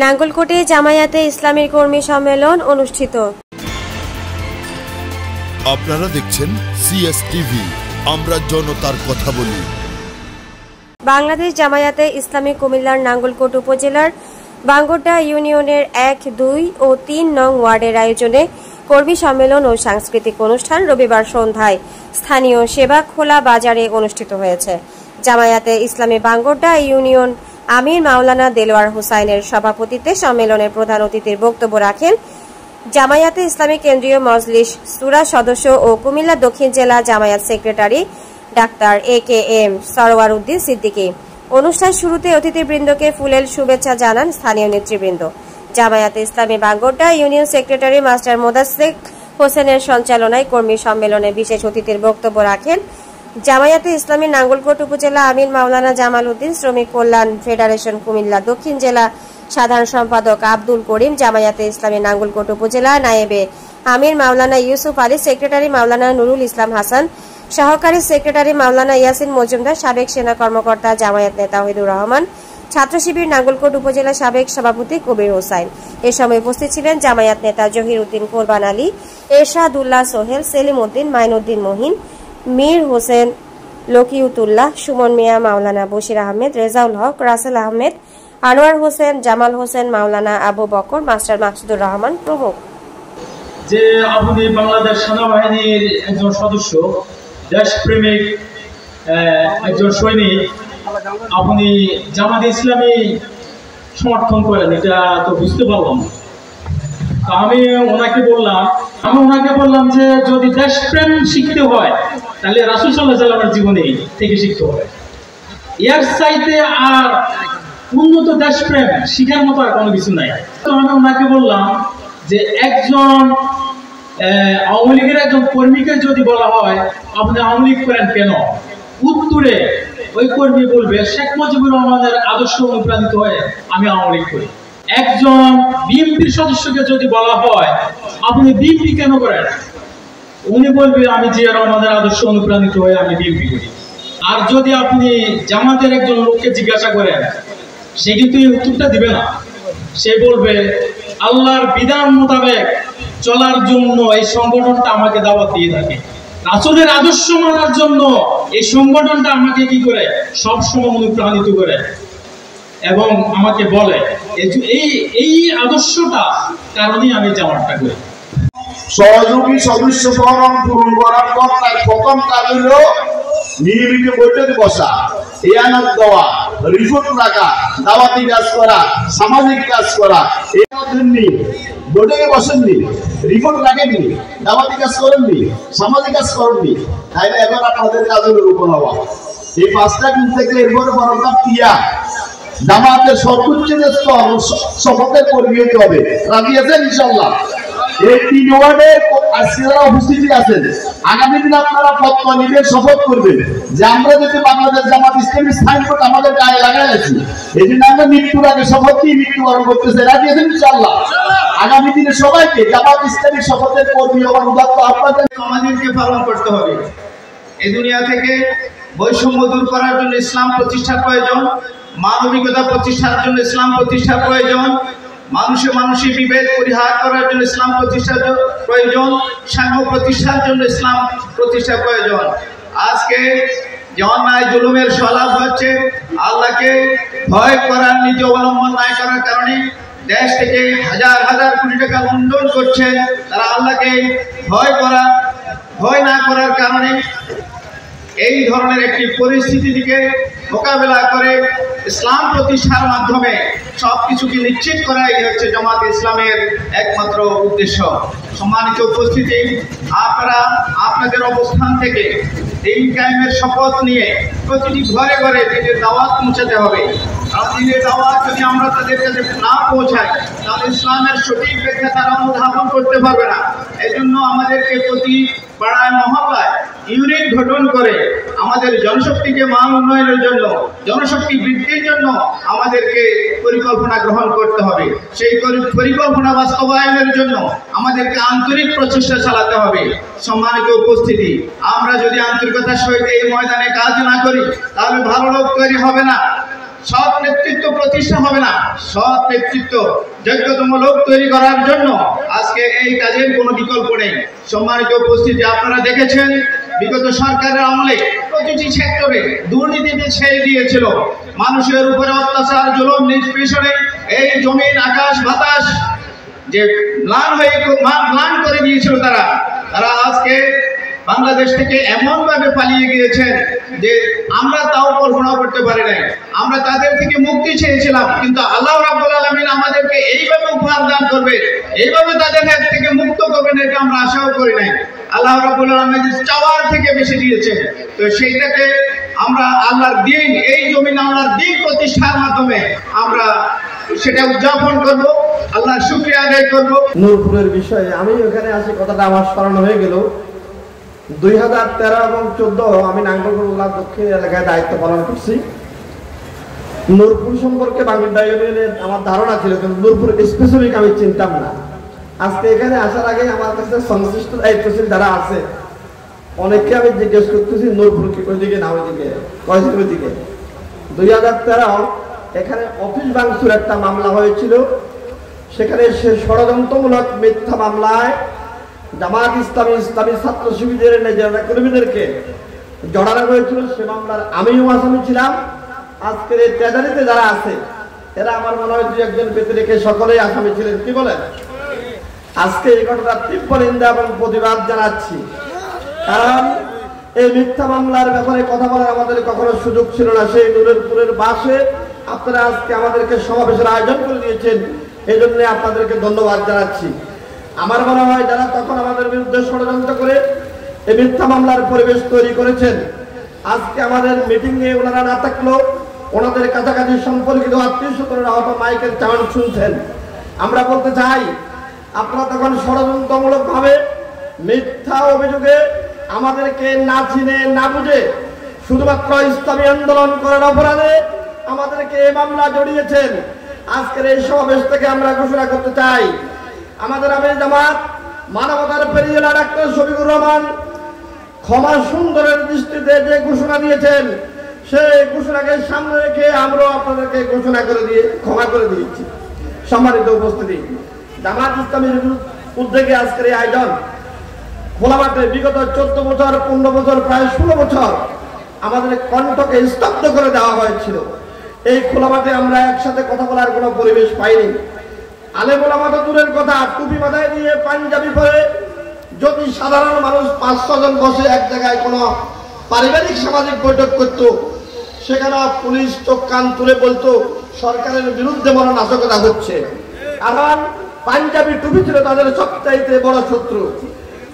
নাঙ্গলকোটে জামায়াতে ইসলামীর কর্মী সম্মেলন অনুষ্ঠিত। আপনারা দেখছেন সিএসটিভি, আমরা জনতার কথা বলি। বাংলাদেশ জামায়াতে ইসলামী কুমিল্লার নাঙ্গলকোট উপজেলার বাঙ্গোড্ডা ইউনিয়নের ১, ২ ও ৩ নং ওয়ার্ডের আয়োজনে কর্মী সম্মেলন ও সাংস্কৃতিক অনুষ্ঠান রবিবার সন্ধ্যায় স্থানীয় সেবাখোলা বাজারে অনুষ্ঠিত হয়েছে। জামায়াতে ইসলামী বাঙ্গোড্ডা ইউনিয়ন আমির মাওলানা দেলোয়ার হোসাইনের সভাপতিত্বে সম্মেলনের প্রধান অতিথির বক্তব্য রাখেন জামায়াতে ইসলামী কেন্দ্রীয় মজলিস সুরা সদস্য ও কুমিল্লা দক্ষিণ জেলা Jamaat secretary doctor AKM Sarwar Uddin Siddiqui. অনুষ্ঠান শুরুতে অতিথিবৃন্দকে ফুলেল শুভেচ্ছা জানান স্থানীয় নেতৃবৃন্দ। জামায়াতে ইসলামী বাঙ্গোড্ডা ইউনিয়ন সেক্রেটারি মাস্টার মোদাসেক হোসেনের সঞ্চালনায় কর্মী সম্মেলনে বিশেষ অতিথির বক্তব্য রাখেন জামায়াতে ইসলামী নাঙ্গলকোট উপজেলা আমির মাওলানা জামাল উদ্দিন, শ্রমিক কল্যাণ ফেডারেশন কুমিল্লা দক্ষিণ জেলা সাধারণ সম্পাদক আব্দুল করিম, জামায়াতে ইসলামী নাঙ্গলকোট উপজেলা নায়েবে আমির মাওলানা ইউসুফ আলী, সেক্রেটারি মাওলানা নুরুল ইসলাম হাসান, সহকারী সেক্রেটারি মাওলানা ইয়াসিন মজুমদার, সাবেক সেনা কর্মকর্তা জামায়াত নেতা ওহিদুর রহমান, ছাত্র শিবির নাঙ্গলকোট উপজেলা সাবেক সভাপতি কবির হোসাইন। এ সময় উপস্থিত ছিলেন জামায়াত নেতা জহির উদ্দিন কোরবান আলী, এরশাদুল্লাহ সোহেল, সেলিম উদ্দিন, মাইনুদ্দিন মহিন, মীর হোসেন, লকিউতুল্লাহ, সুমন মিয়া, মাওলানা বশির আহমেদ, রেজাউল হক, রাসেল আহমেদ, আনোয়ার হোসেন, জামাল হোসেন, মাওলানা আবু বকর, মাস্টার মাকসুদুর রহমান প্রমুখ। যে আপনি বাংলাদেশ সেনাবাহিনীর একজন সদস্য, দেশপ্রেমিক একজন সৈনিক, আপনি জামায়াতে ইসলামী সমর্থন করেন, এটা তো বুঝতে পারলাম। আমি ওনাকে বললাম যে যদি দেশপ্রেম শিখতে হয় তাহলে রাসূল সাল্লাল্লাহু আলাইহি ওয়াসাল্লামের জীবনে থেকে শিখতে হবে। এর চাইতে আর উন্নত দেশপ্রেম শিখার মতো আর কোনো কিছু নাই। তো আমি ওনাকে বললাম যে একজন আওয়ামী লীগের একজন কর্মীকে যদি বলা হয় আপনি আওয়ামী লীগ করেন কেন, উত্তরে ওই কর্মী বলবে শেখ মুজিবুর রহমানের আদর্শ অনুপ্রাণিত হয়ে আমি আওয়ামী লীগ করি। একজন বিএনপির সদস্যকে যদি বলা হয় আপনি বিএনপি কেন করেন, উনি বলবে আমি জিয়া রহমানের আদর্শ অনুপ্রাণিত হয়ে আমি বিএনপি করি। আর যদি আপনি জামাতের একজন লোককে জিজ্ঞাসা করেন, সে কিন্তু এই উত্তরটা দিবে না। সে বলবে আল্লাহর বিধান মোতাবেক চলার জন্য এই সংগঠনটা আমাকে দাওয়াত দিয়ে থাকে, রাসূলের আদর্শ মানার জন্য এই সংগঠনটা আমাকে কি করে সবসময় অনুপ্রাণিত করে এবং আমাকে বলে এই আদর্শটা কারণেই আমি জামাতটা করি। সহযোগী সদস্য ফরম পূরণ করার পর তার প্রথম কাজ হলো নিয়মিত বৈঠকে বসা, এয়ানত দেওয়া, রিপোর্ট রাখা, দাওয়াতি কাজ করা, সামাজিক কাজ করা। এই জন্যই বৈঠকে বসেননি, রিপোর্ট রাখেননি, দাওয়াতি কাজ করেননি, সামাজিক কাজ করেননি, তাইলে এবার আপনাদের কাজের রূপণ হওয়া এই 5টা দিন থেকে এরপরে বরং টিয়া জামাতের সর্বোচ্চ স্তর শপথের কর্মী হতে হবে। রাজি আছেন ইনশাআল্লাহ? এই 3 ওয়ার্ডে আজকে যারা উপস্থিতি আছেন, আগামী দিন আপনারা ফতোয়া নিবেন, শপথ করবেন যে আমরা যদি বাংলাদেশ জামাত ইসলামী সাইনবোর্ড আমাদের গায়ে লাগাই আছি, এই জন্য আমরা মৃত্যুর আগে শপথ নিয়ে মৃত্যুবরণ করতেছি। রাজি আছেন ইনশাআল্লাহ? আগামী দিনে সবাইকে জামাত ইসলামী শপথের কর্মী হওয়ার উদাত্ত আহ্বান আমাদেরকে পালন করতে হবে। এই দুনিয়া থেকে বৈষম্য দূর করার জন্য ইসলাম প্রতিষ্ঠার প্রয়োজন, মানবিকতা প্রতিষ্ঠার জন্য ইসলাম প্রতিষ্ঠার প্রয়োজন, মানুষের বিভেদ পরিহার করার জন্য ইসলাম প্রতিষ্ঠার প্রয়োজন, সাম্য প্রতিষ্ঠার জন্য ইসলাম প্রতিষ্ঠার প্রয়োজন। আজকে যে অন্যায় জুলুমের সলাপ হচ্ছে, আল্লাহকে ভয় করার, নিজে অবলম্বন না করার কারণে দেশ থেকে হাজার হাজার কোটি টাকা লুণ্ঠন করছে। তারা আল্লাহকে ভয় না করার কারণে এই ধরনের একটি পরিস্থিতি থেকে মোকাবেলা করে ইসলাম প্রতিষ্ঠার মাধ্যমে সবকিছুকে নিশ্চিত করাই হচ্ছে জামাত ইসলামের একমাত্র উদ্দেশ্য। সম্মানিত উপস্থিতি, আপনারা আপনাদের অবস্থান থেকে দিন কায়েমের শপথ নিয়ে প্রতিটি ঘরে ঘরে দিনের দাওয়াত পৌঁছাতে হবে। আর দিনের দাওয়াত যদি আমরা তাদের কাছে না পৌঁছাই তাহলে ইসলামের সঠিক ব্যাখ্যা তারা অনুধাবন করতে পারবে না। এজন্য আমাদেরকে প্রতি পাড়ায় মহল্লায় ইউনিট গঠন করে আমাদের জনশক্তিকে মান উন্নয়নের জন্য, জনশক্তি বৃদ্ধির জন্য আমাদেরকে পরিকল্পনা গ্রহণ করতে হবে। সেই পরিকল্পনা বাস্তবায়নের জন্য আমাদেরকে আন্তরিক প্রচেষ্টা চালাতে হবে। সম্মানিত উপস্থিতি, আমরা যদি আন্তরিকতার সহিত এই ময়দানে কাজ না করি তাহলে ভালো লোক তৈরি হবে না। সৎ নেতৃত্ব প্রতিষ্ঠা হবে না। সৎ নেতৃত্ব, যোগ্যতম লোক তৈরি করার জন্য আজকে এই কাজের কোনো বিকল্প নেই। সম্মানিত উপস্থিতি, আপনারা দেখেছেন বিগত সরকারের আমলে প্রতিটি সেক্টরে দুর্নীতিতে ছেয়ে দিয়েছিল। মানুষের উপরে অত্যাচার, জুলুম, নিষ্পেষণে এই জমিন, আকাশ, বাতাস যে ম্লান করে দিয়েছিল তারা আজকে বাংলাদেশ থেকে এমন ভাবে পালিয়ে গিয়েছেন যে আমরা তাও কল্পনা করতে পারি নাই। আমরা তাদের থেকে মুক্তি চেয়েছিলাম, কিন্তু আল্লাহ রাব্বুল আলামিন আমাদেরকে এইভাবে উপহার দান করবে, এইভাবে তাদের হাত থেকে মুক্ত করবেন, এটা আমরা আশাও করি নাই। আল্লাহ রাব্বুল আলামিন চাওয়ার থেকে বেশি দিয়েছে। তো সেইটাকে আমরা আল্লাহর দিন, এই জমিন আল্লাহর দিন প্রতিষ্ঠার মাধ্যমে আমরা সেটা উদযাপন করব, আল্লাহর শুকরিয়া আদায় করব। নূরপুরের বিষয়ে আমি ওখানে আসি, কথাটা আমার স্মরণ হয়ে গেল। 2013 এবং 14 আমি নাঙ্গলকোট দক্ষিণ এলাকায় দায়িত্ব পালন করছি। নূরপুর সম্পর্কে বাংলা ইউনিয়নের আমার ধারণা ছিল, কিন্তু নূরপুর স্পেসিফিক আমি চিনতাম না। আজকে এখানে আসার আগে আমার কাছে সংশ্লিষ্ট দায়িত্বশীল যারা আছে অনেককে আমি জিজ্ঞেস করতেছি নূরপুর কি ওইদিকে না ওইদিকে, ওইদিকে। 2013 এখানে অফিস ভাঙচুর একটা মামলা হয়েছিল। সেখানে সে ষড়যন্ত্রমূলক মিথ্যা মামলায় জামাত ইসলামী ছাত্র শিবিরের নেতা কর্মীদেরকে জড়ানো হয়েছিল। সে মামলার আমিও আসামি ছিলাম। আজকের এই তেজারিতে যারা আছে এরা আমার মনে হয় 2-1 ব্যক্তি রেখে সকলেই আসামি ছিলেন। কি বলেন? আজকে এই ঘটনার তীব্র নিন্দা এবং প্রতিবাদ জানাচ্ছি, কারণ এই মিথ্যা মামলার ব্যাপারে কথা বলার আমাদের কখনো সুযোগ ছিল না। সেই নূরপুরের বাসে আপনারা আজকে আমাদেরকে সমাবেশের আয়োজন করে দিয়েছেন, এই জন্য আপনাদেরকে ধন্যবাদ জানাচ্ছি। আমার মনে হয় যারা তখন আমাদের বিরুদ্ধে ষড়যন্ত্র করে এই মিথ্যা মামলার পরিবেশ তৈরি করেছেন, আজকে আমাদের মিটিংয়ে ওনারা না থাকলেও ওনাদের কাছাকাছি সম্পর্কিত আত্মীয়-স্বজনরা হয়তো মাইকের চাউন শুনছেন। আমরা বলতে চাই, আপনারা তখন ষড়যন্ত্রমূলকভাবে মিথ্যা অভিযোগে আমাদেরকে না চিনে না বুঝে শুধুমাত্র ইসলামী আন্দোলন করার অপরাধে আমাদেরকে এই মামলা জড়িয়েছেন। আজকের এই সমাবেশ থেকে আমরা ঘোষণা করতে চাই, আমাদের আমির জামাত মানবতার পেরিয়েলা ডাক্তার শফিকুর রহমান ক্ষমা সুন্দরের দৃষ্টিতে যে ঘোষণা দিয়েছেন, সেই ঘোষণাকে সামনে রেখে আমরাও আপনাদেরকে ক্ষমা করে দিয়েছি। সম্মানিত উপস্থিতি, জামাত ইসলামীর উদ্যোগে আজকের এই আয়োজন খোলা মাঠে বিগত 14 বছর, 15 বছর, প্রায় 16 বছর আমাদের কণ্ঠকে স্তব্ধ করে দেওয়া হয়েছিল। এই খোলা মাঠে আমরা একসাথে কথা বলার কোনো পরিবেশ পাইনি। আলেম ওলামা তো দূরের কথা, টুপি মাথায় দিয়ে পাঞ্জাবি পরে যদি সাধারণ মানুষ 5-6 জন বসে এক জায়গায় কোনো পারিবারিক সামাজিক বৈঠক করত, সেখানে পুলিশ চোখ কান তুলে বলতো সরকারের বিরুদ্ধে নাশকতা হচ্ছে। কারণ পাঞ্জাবি টুপি ছিল তাদের সবচাইতে বড় শত্রু।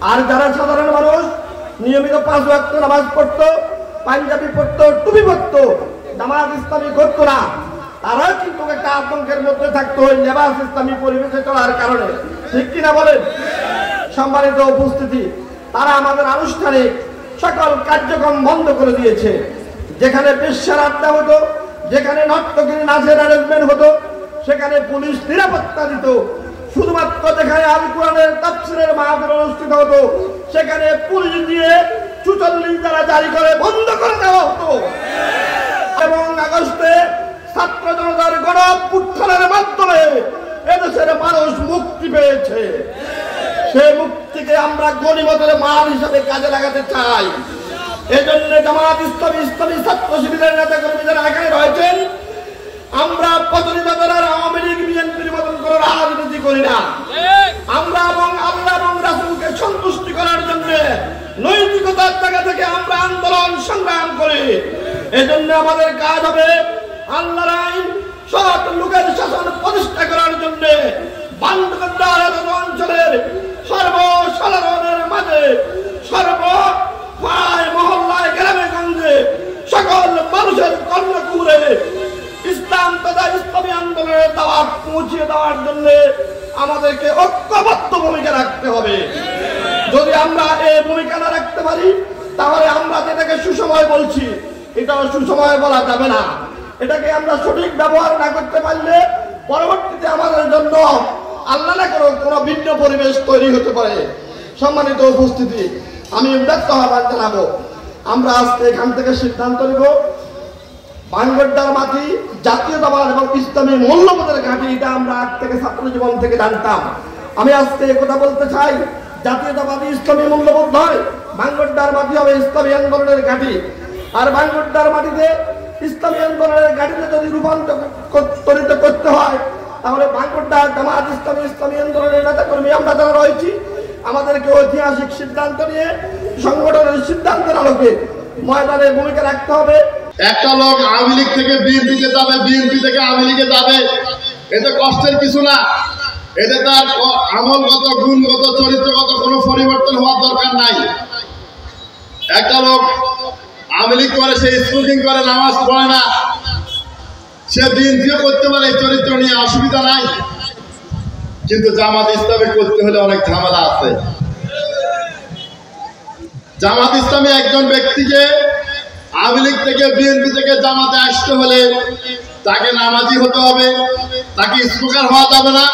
আর যারা সাধারণ মানুষ নিয়মিত 5 ওয়াক্ত নামাজ পড়তো, পাঞ্জাবি পড়তো, টুপি পড়তো, জামাত ইসলামী করতো না, তারা কিন্তু একটা আতঙ্কের মধ্যে থাকতো ওই লেবাস ইসলামী পরিবেশে চলার কারণে। ঠিক কিনা বলেন? সম্মানিত উপস্থিতি, তারা আমাদের আনুষ্ঠানিক সকল কার্যক্রম বন্ধ করে দিয়েছে। যেখানে বেশ্যার আড্ডা হতো, যেখানে নর্তকীর নাচের অ্যারেঞ্জমেন্ট হতো, সেখানে পুলিশ নিরাপত্তা দিত। শুধুমাত্র যেখানে আল কোরআনের তাফসীরের মাহফিল অনুষ্ঠিত হতো, সেখানে পুলিশ দিয়ে 44 ধারা জারি করে বন্ধ করে দেওয়া হতো। এবং আগস্টে ছাত্র জনতার গণঅভ্যুত্থানের মাধ্যমে এদেশের মানুষ মুক্তি পেয়েছে। সেই মুক্তিকে আমরা গণিমতের মাল হিসাবে কাজে লাগাতে চাই। এজন্য জামাত ইসলামী ছাত্র শিবিরের নেতা কর্মী যারা এখানে রয়েছেন, আমরা প্রচলিত দলের আওয়ামী লীগ বিএনপির মতন করে রাজনীতি করি না। আমরা এবং আল্লাহ এবং রাসূলকে সন্তুষ্টি করার জন্য নৈতিকতার জায়গা থেকে আমরা আন্দোলন সংগ্রাম করি। এজন্য আমাদের কাজ হবে আল্লাহর আইন, সৎ লোকের শাসন প্রতিষ্ঠা করার জন্য বান্দরবান অঞ্চলের সর্বসাধারণের মাঝে, সর্বপাড়ায় মহল্লায়, গ্রামে গঞ্জে সকল মানুষের কর্ণকুরে ইসলাম তথা ইসলামী আন্দোলনের দাওয়াত পৌঁছে দেওয়ার জন্য আমাদেরকে ঐক্যবদ্ধ ভূমিকা রাখতে হবে। যদি আমরা এই ভূমিকা না রাখতে পারি, তাহলে আমরা যেটাকে সুসময় বলছি, এটাও সুসময় বলা যাবে না। এটাকে আমরা সঠিক ব্যবহার না করতে পারলে পরবর্তীতে আমাদের জন্য আল্লাহ না করে কোনো ভিন্ন পরিবেশ তৈরি হতে পারে। সম্মানিত উপস্থিতি, আমি ব্যক্ত আহ্বান জানাবো, আমরা আজকে এখান থেকে সিদ্ধান্ত নিব বাঙ্গড্ডার মাটি জাতীয়তাবাদ এবং ইসলামী মূল্যবোধের ঘাঁটি, এটা আমরা আগ থেকে ছাত্র জীবন থেকে জানতাম। আমি আজকে কথা বলতে চাই, জাতীয়তাবাদী ইসলামী মূল্যবোধ নয়, বাঙ্গড্ডার মাটি হবে ইসলামী আন্দোলনের ঘাঁটি। আর বাঙ্গড্ডার মাটিতে ইসলামী আন্দোলনের ঘাঁটিতে যদি রূপান্তরিত করতে হয়, তাহলে বাঙ্গড্ডা জামাত ইসলামী আন্দোলনের নেতাকর্মী আমরা যারা রয়েছি, আমাদেরকে ঐতিহাসিক সিদ্ধান্ত নিয়ে সংগঠনের সিদ্ধান্তের আলোকে ময়দানে ভূমিকা রাখতে হবে। একটা লোক আওয়ামী লীগ থেকে বিএনপিতে যাবে, বিএনপি থেকে আওয়ামী লীগে যাবে, এতে কষ্টের কিছু না। এতে তার আমলগত, গুণগত, চরিত্রগত কোনো পরিবর্তন হওয়ার দরকার নাই। একটা লোক আওয়ামী লীগ করে, সে স্মোকিং করে, নামাজ পড়ে না, সে বিএনপিও করতে পারে, চরিত্র নিয়ে অসুবিধা নাই। কিন্তু জামাত ইসলামী করতে হলে অনেক ঝামেলা আছে। জামাত ইসলামী একজন ব্যক্তিকে আওয়ামী লীগ থেকে, বিএনপি থেকে জামাতে আসতে হলে তাকে নামাজি হতে হবে, তাকে স্মোকার হওয়া যাবে না,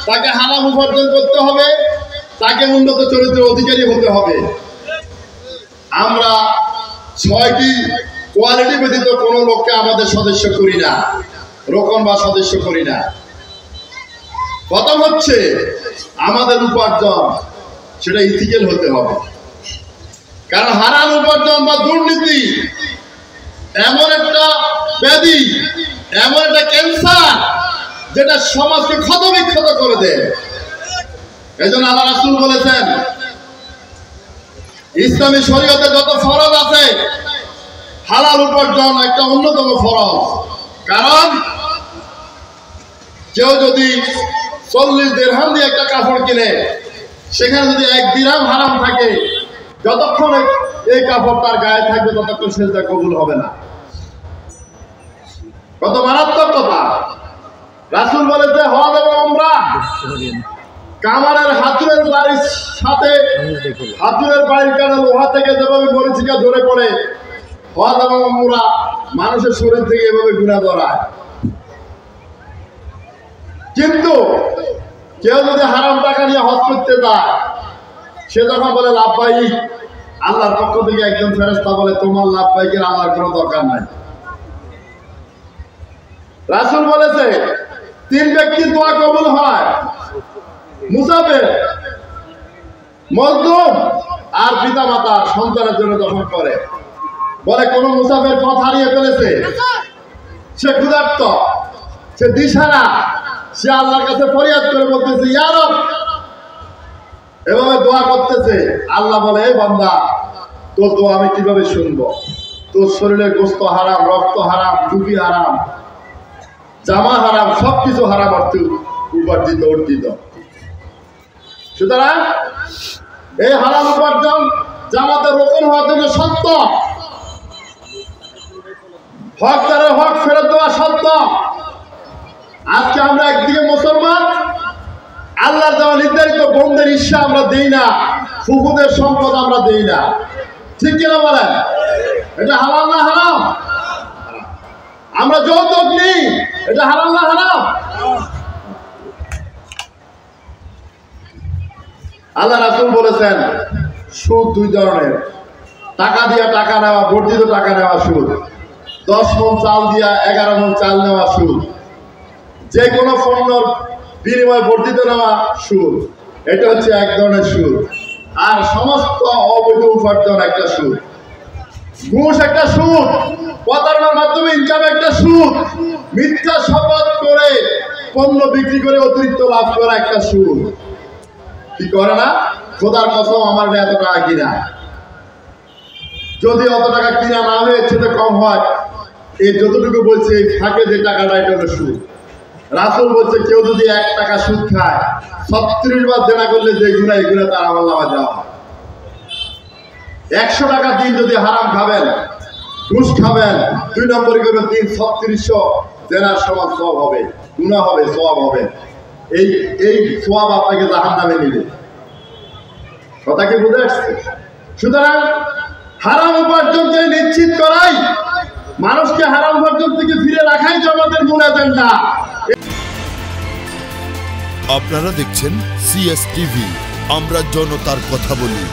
তাকে হারাম উপার্জন করতে হবে, তাকে উন্নত চরিত্রের অধিকারী হতে হবে। আমরা 6টি কোয়ালিটি ব্যতীত কোনো লোককে আমাদের সদস্য করি না, রোকন বা সদস্য করি না। প্রথম হচ্ছে আমাদের উপার্জন, সেটা ইথিক্যাল হতে হবে। কারণ হারাম উপার্জন বা দুর্নীতি এমন একটা ব্যাধি, এমন একটা ক্যান্সার, যেটা সমাজকে ক্ষতবিক্ষত করে দেয়। এজন্য আল্লাহ রাসূল বলেছেন, ইসলামী শরীয়তে যত ফরজ আছে, হালাল উপার্জন একটা অন্যতম ফরজ। কারণ কেউ যদি 40 দিরহাম দিয়ে একটা কাপড় কিনে, সেখানে যদি 1 দিরহাম হারাম থাকে, যতক্ষণ এই কাপড় তার গায়ে থাকবে ততক্ষণ সেজদা কবুল হবে না। কত মারাত্মক কথা! রাসূল বলেছে, হজ এবং উমরা কামারের হাতুড়ের বাড়ির সাথে, হাতুড়ের বাড়ির কারণে লোহা থেকে যেভাবে মরিচিকা ধরে পড়ে, হজ এবং উমরা মানুষের শরীর থেকে এভাবে গুনাহ ধরায়। কিন্তু কেউ যদি হারাম টাকা নিয়ে হজ করতে যায়, সে যখন বলে লাভবাহিক, আল্লাহর পক্ষ থেকে একজন ফেরেশতা বলে, তোমার লাভবাহিকের আল্লাহর কোনো দরকার নাই। রাসূল বলেছে 3 ব্যক্তির দোয়া কবুল হয়, মুসাফির, মজলুম আর পিতামাতা সন্তানের জন্য যখন করে। বলে কোন মুসাফির পথ হারিয়ে ফেলেছে, সে ক্ষুধার্ত, সে দিশারা, সে আল্লাহর কাছে ফরিয়াদ করে বলতেছে, ইয়া রব, এভাবে দোয়া করতেছে। আল্লাহ বলে, এই বান্দা, তোর দোয়া আমি কিভাবে শুনবো? তোর শরীরের গোশত হারাম, রক্ত হারাম, টুপি হারাম, জামা হারাম, সবকিছু হারাম অর্থে উপার্জিত অর্জিত। সুতরাং এই হারাম উপার্জন জামাতের রোকন হওয়ার জন্য সত্য, হকদারের হক ফেরত দেওয়া সত্য। আজকে আমরা একদিকে মুসলমান, আল্লাহর দেওয়া নির্ধারিত বন্ধের ইচ্ছা আমরা দেই না, ফুফুদের সম্পদ আমরা দেই না, ঠিক কিনা বলেন? এটা হালাল না হারাম? আমরা যৌতুক নিই, এটা হালাল না হারাম? আল্লাহ রাসূল বলেছেন, সুদ 2 ধরনের। টাকা দিয়া টাকা নেওয়া, বর্ধিত টাকা নেওয়া সুদ। 10 মণ চাল দিয়া 11 মণ চাল নেওয়া সুদ। যে কোনো পণ্যর বিনিময়ে বর্ধিত নেওয়া সুদ, এটা হচ্ছে এক ধরনের সুদ। আর সমস্ত অবৈধ উপার্জন একটা সুদ। ঘুষ একটা সুদ, প্রতারণার মাধ্যমে ইনকাম একটা সুদ, মিথ্যা শপথ করে পণ্য বিক্রি করে অতিরিক্ত লাভ করা একটা সুদ। কি করে না? খোদার কসম, আমার এত টাকা কিনা, যদি অত টাকা কিনা না হয়ে সেটা কম হয়, এই যতটুকু বলছে এই ফাঁকে যে টাকাটা, এটা হলো সুদ। রাসূল বলছে, কেউ যদি 1 টাকা সুদ খায়, 36 বার জেনা করলে যে গুনাহ, এই গুনাহ তার আমলনামায় দেওয়া হয়। 100 টাকা দিন যদি হারাম খাবেন, ঘুষ খাবেন, 2 নম্বরই করবেন, 3600 জেনার সমান সওয়াব হবে, গুনাহ হবে, সওয়াব হবে। এই সওয়াব আপনাকে জাহান্নামে নিবে। কথা কি বুঝে আসছে? সুতরাং হারাম উপার্জনকে নিশ্চিত করাই, মানুষকে হারাম উপার্জন থেকে ফিরে রাখাই তো আমাদের মূল এজেন্ডা। আপনারা দেখছেন CS টিভি, আমরা জনতার কথা বলি।